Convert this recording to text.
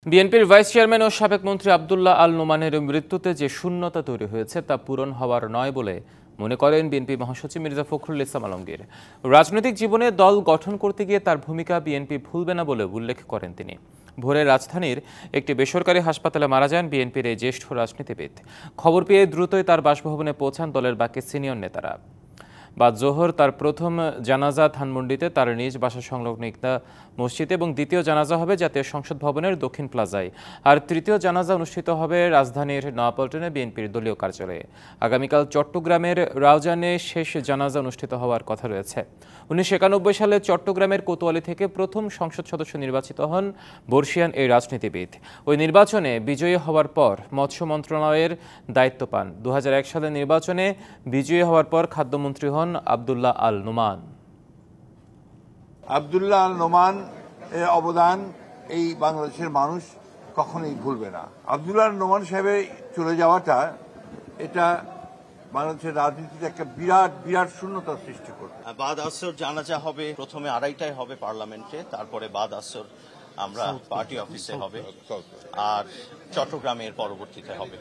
বিএনপির vice chairman ও সাবেক মন্ত্রী আব্দুল্লাহ আল নোমানের মৃত্যুতে যে শূন্যতা তৈরি হয়েছে তা পূরণ হওয়ার নয় বলে মনে করেন বিএনপি মহাসচিব মির্জা ফখরুল ইসলাম আলমগীর। রাজনৈতিক জীবনে দল গঠন করতে গিয়ে তার ভূমিকা বিএনপি ভুলবে না বলে উল্লেখ করেন তিনি। ভোরে রাজধানীর একটি বেসরকারি হাসপাতালে মারা যান বিএনপির এই জ্যেষ্ঠ রাজনীতিবিদ। খবর পেয়ে দ্রুতই তার বাসভবনে পৌঁছান দলের বাকি সিনিয়র নেতারা। বাদ জোহর তার প্রথম জানাজা ধানমন্ডিতে তার নিজ বাসা সংলগ্ন ইকতা মসজিদে এবং দ্বিতীয় জানাজা হবে জাতীয় সংসদ ভবনের দক্ষিণ প্লাজায়। আর তৃতীয় জানাজা অনুষ্ঠিত হবে রাজধানীর নয়াপল্টনে বিএনপির দলীয় কার্যালয়ে। আগামীকাল চট্টগ্রামের রাউজানে শেষ জানাজা অনুষ্ঠিত হওয়ার কথা রয়েছে। 1991 সালে চট্টগ্রামের কোতোয়ালি থেকে প্রথম সংসদ সদস্য নির্বাচিত হন বর্ষিয়ান এই রাজনীতিবিদ। ওই নির্বাচনে বিজয়ী হওয়ার পর মৎস্য মন্ত্রণালয়ের দায়িত্ব পান। 2001 সালের নির্বাচনে বিজয়ী হওয়ার পর খাদ্যমন্ত্রী হন আব্দুল্লাহ আল নোমান। আব্দুল্লাহ আল নোমান এর অবদান এই বাংলাদেশের মানুষ কখনোই ভুলবে না। আব্দুল্লাহ আল নোমান সাহেবের চলে যাওয়াটা এটা বাংলাদেশের রাজনীতিতে একটা বিরাট শূন্যতা সৃষ্টি করবে। বাদ আসর জানাজা হবে, প্রথমে 2:30টায় হবে পার্লামেন্টে, তারপরে বাদ আসর আমরা পার্টি অফিসে হবে, আর চট্টগ্রামের পরবর্তীতে হবে।